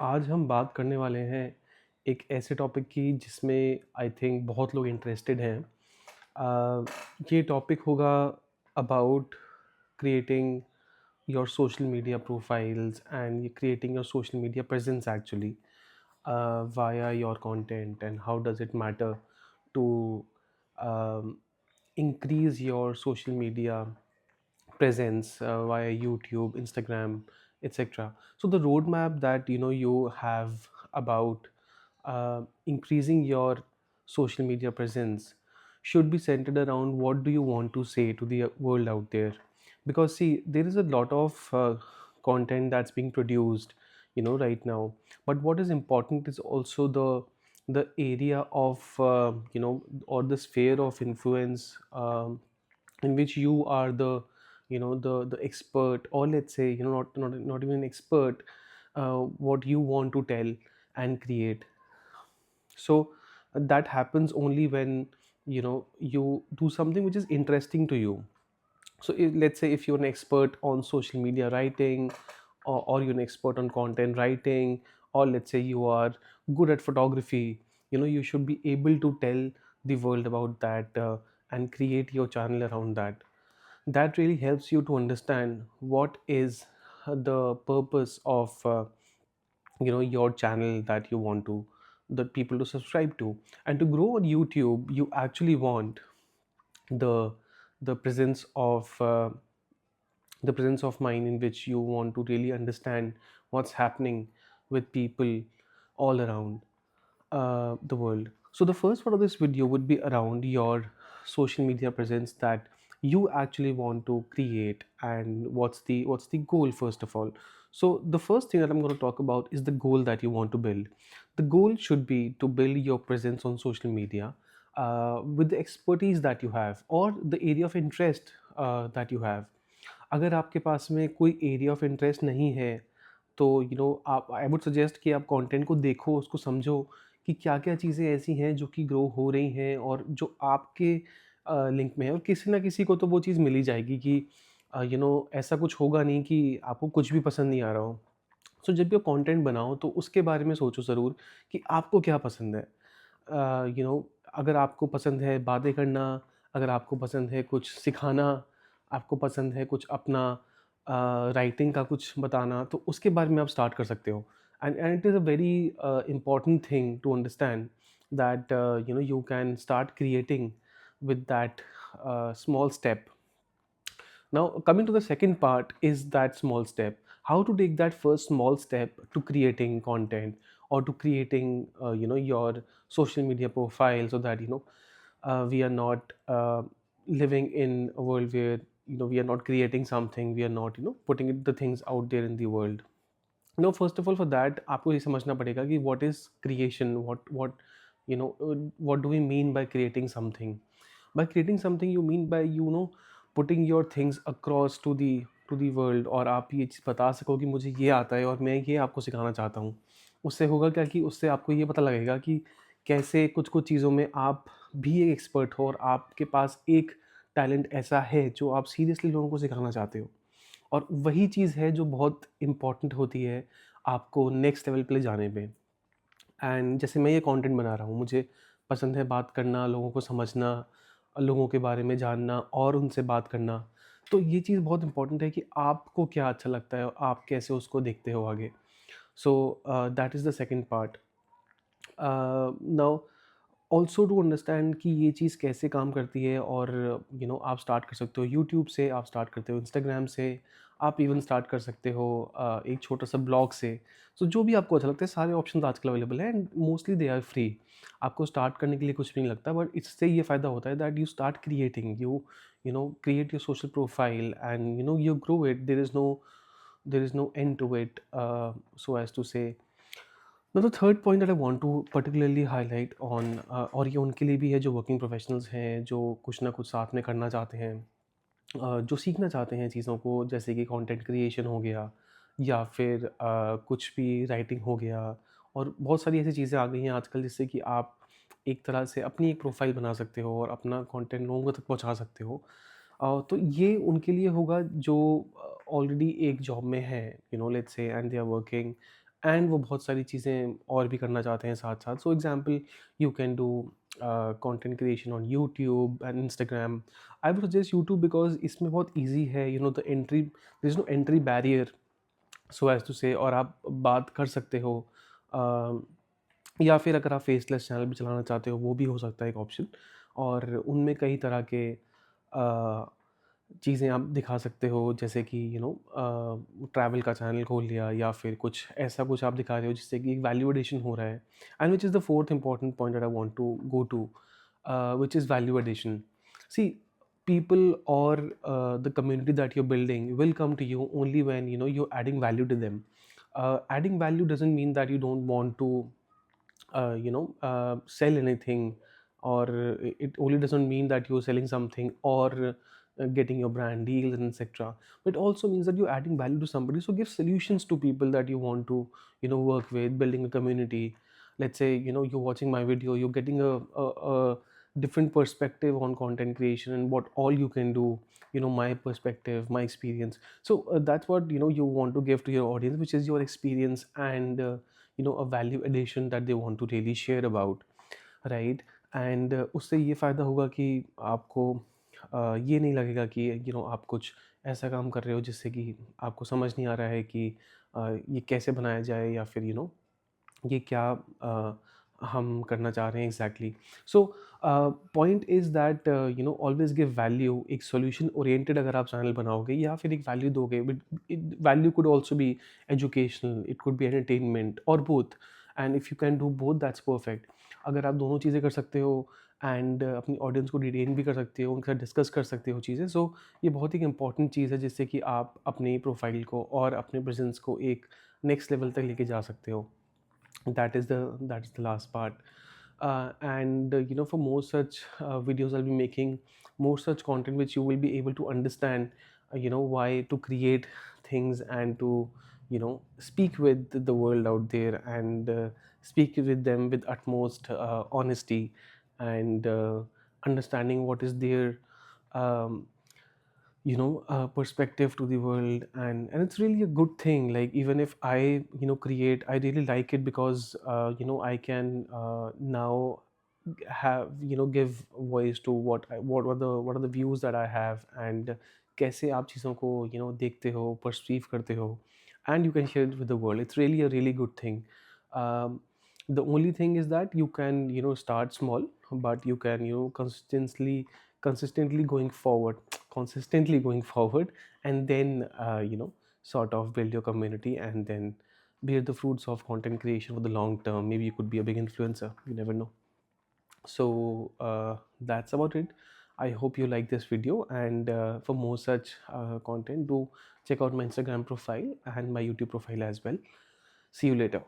आज हम बात करने वाले हैं एक ऐसे टॉपिक की जिसमें आई थिंक बहुत लोग इंटरेस्टेड हैं। ये टॉपिक होगा about creating your social media profiles and creating your social media presence actually via your content, and how does it matter to increase your social media presence via YouTube, Instagram, etc. So the roadmap that you have about increasing your social media presence should be centered around what do you want to say to the world out there. Because see, there is a lot of content that's being produced, right now. But what is important is also the area of or the sphere of influence, in which you are the expert, or let's say not even an expert, what you want to tell and create. So that happens only when you do something which is interesting to you. So let's say if you're an expert on social media writing, or you're an expert on content writing, or let's say you are good at photography, you should be able to tell the world about that, and create your channel around that. That really helps you to understand what is the purpose of your channel that you want to the people to subscribe to. And to grow on YouTube, you actually want the the presence of mind in which you want to really understand what's happening with people all around the world. So the first part of this video would be around your social media presence that you actually want to create, and what's the goal first of all. So the first thing that I'm going to talk about is the goal that you want to build. The goal should be to build your presence on social media with the expertise that you have, or the area of interest that you have. अगर आपके पास में कोई area of interest नहीं है, तो आप I would suggest कि आप कंटेंट को देखो, उसको समझो कि क्या क्या चीज़ें ऐसी हैं जो कि ग्रो हो रही हैं और जो आपके लिंक में है, और किसी ना किसी को तो वो चीज़ मिल ही जाएगी कि ऐसा कुछ होगा नहीं कि आपको कुछ भी पसंद नहीं आ रहा हो। सो जब भी आप कंटेंट बनाओ तो उसके बारे में सोचो ज़रूर कि आपको क्या पसंद है। अगर आपको पसंद है बातें करना, अगर आपको पसंद है कुछ सिखाना, आपको पसंद है कुछ अपना राइटिंग का कुछ बताना, तो उसके बारे में आप स्टार्ट कर सकते हो। And it is a very important thing to understand that you can start creating with that small step. Now, coming to the second part is that small step. How to take that first small step to creating content, or to creating, your social media profile, so that we are not living in a world where we are not creating something, we are not putting the things out there in the world. Now, first of all, for that आपको ये समझना पड़ेगा कि what is creation, what do we mean by creating something. By creating something you mean by putting your things across to the world, और आप ये चीज़ बता सको कि मुझे ये आता है और मैं ये आपको सिखाना चाहता हूँ। उससे होगा क्या कि उससे आपको ये पता लगेगा कि कैसे कुछ कुछ चीज़ों में आप भी एक एक्सपर्ट हो, और आपके पास एक टैलेंट ऐसा है जो आप सीरियसली लोगों को सिखाना चाहते हो। और वही चीज़ है जो बहुत इम्पॉर्टेंट होती है आपको नेक्स्ट लेवल पे ले जाने पे। एंड जैसे मैं ये कंटेंट बना रहा हूँ, मुझे पसंद है बात करना, लोगों को समझना, लोगों के बारे में जानना और उनसे बात करना। तो ये चीज़ बहुत इम्पोर्टेंट है कि आपको क्या अच्छा लगता है और आप कैसे उसको देखते हो आगे। So that is the second part. Now, also to understand कि ये चीज़ कैसे काम करती है, और आप स्टार्ट कर सकते हो यूट्यूब से, आप स्टार्ट करते हो इंस्टाग्राम से, आप इवन स्टार्ट कर सकते हो एक छोटा सा ब्लॉग से। सो जो भी आपको अच्छा लगता है, सारे ऑप्शन आजकल अवेलेबल हैं, and mostly they are free. आपको स्टार्ट करने के लिए कुछ भी नहीं लगता, बट इससे ये फ़ायदा होता है that you start creating, create your social profile, and you grow it. There is no end to it, so as to say. Now, the third point that I want to particularly highlight on, और ये उनके लिए भी है जो working professionals हैं, जो कुछ ना कुछ साथ में करना चाहते हैं, जो सीखना चाहते हैं चीज़ों को, जैसे कि कंटेंट क्रिएशन हो गया, या फिर कुछ भी राइटिंग हो गया। और बहुत सारी ऐसी चीज़ें आ गई हैं आजकल जिससे कि आप एक तरह से अपनी एक प्रोफाइल बना सकते हो और अपना कंटेंट लोगों तक पहुंचा सकते हो। तो ये उनके लिए होगा जो ऑलरेडी एक जॉब में है, let's say, and they are working, and वो बहुत सारी चीज़ें और भी करना चाहते हैं साथ साथ. So example, you can do content creation on YouTube and Instagram. I would suggest YouTube because इसमें बहुत easy है, the entry, there is no entry barrier, so as to say. और आप बात कर सकते हो. या फिर अगर आप फेसलेस चैनल भी चलाना चाहते हो, वो भी हो सकता है एक ऑप्शन. और उनमें कई तरह के चीज़ें आप दिखा सकते हो, जैसे कि ट्रैवल का चैनल खोल लिया, या फिर कुछ ऐसा कुछ आप दिखा रहे हो जिससे कि एक वैल्यू एडिशन हो रहा है. And which is the fourth important point that I want to go to, which is value addition. See, people or the community that you're building will come to you only when you're adding value to them. Adding value doesn't mean that you don't want to sell anything, or it only doesn't mean that you're selling something, or getting your brand deals and etc. But it also means that you're adding value to somebody. So give solutions to people that you want to work with, building a community. Let's say you're watching my video, you're getting a different perspective on content creation and what all you can do, my perspective, my experience. So that's what you want to give to your audience, which is your experience and a value addition that they want to really share about, right? And उससे ये फ़ायदा होगा कि आपको ये नहीं लगेगा कि आप कुछ ऐसा काम कर रहे हो जिससे कि आपको समझ नहीं आ रहा है कि ये कैसे बनाया जाए, या फिर ये क्या हम करना चाह रहे हैं exactly. So point is that always give value. एक सोल्यूशन ओरिएंटेड अगर आप चैनल बनाओगे या फिर एक वैल्यू दोगे, value could also be educational, it could be entertainment, और both. And if you can do both, that's perfect. अगर आप दोनों चीज़ें कर सकते हो एंड अपनी ऑडियंस को डिटेन भी कर सकते हो, उनके साथ डिस्कस कर सकते हो चीज़ें, सो ये बहुत ही इंपॉर्टेंट चीज़ है जिससे कि आप अपनी प्रोफाइल को और अपने प्रेजेंस को एक नेक्स्ट लेवल तक लेके जा सकते हो. That is the last part. And for more such videos, I'll be making more such content which you will be able to understand why to create things, and to speak with the world out there, and speak with them with utmost honesty, and understanding what is their um, perspective to the world. And it's really a good thing. Like, even if I create, I really like it because I can now have give voice to what are the views that I have, and कैसे आप चीज़ों को देखते हो, perceive करते हो, and you can share it with the world. It's really a really good thing. The only thing is that you can start small, but you can consistently going forward, consistently going forward, and then sort of build your community, and then bear the fruits of content creation for the long term. Maybe you could be a big influencer, you never know. So that's about it. I hope you like this video, and for more such content, do check out my Instagram profile and my YouTube profile as well. See you later.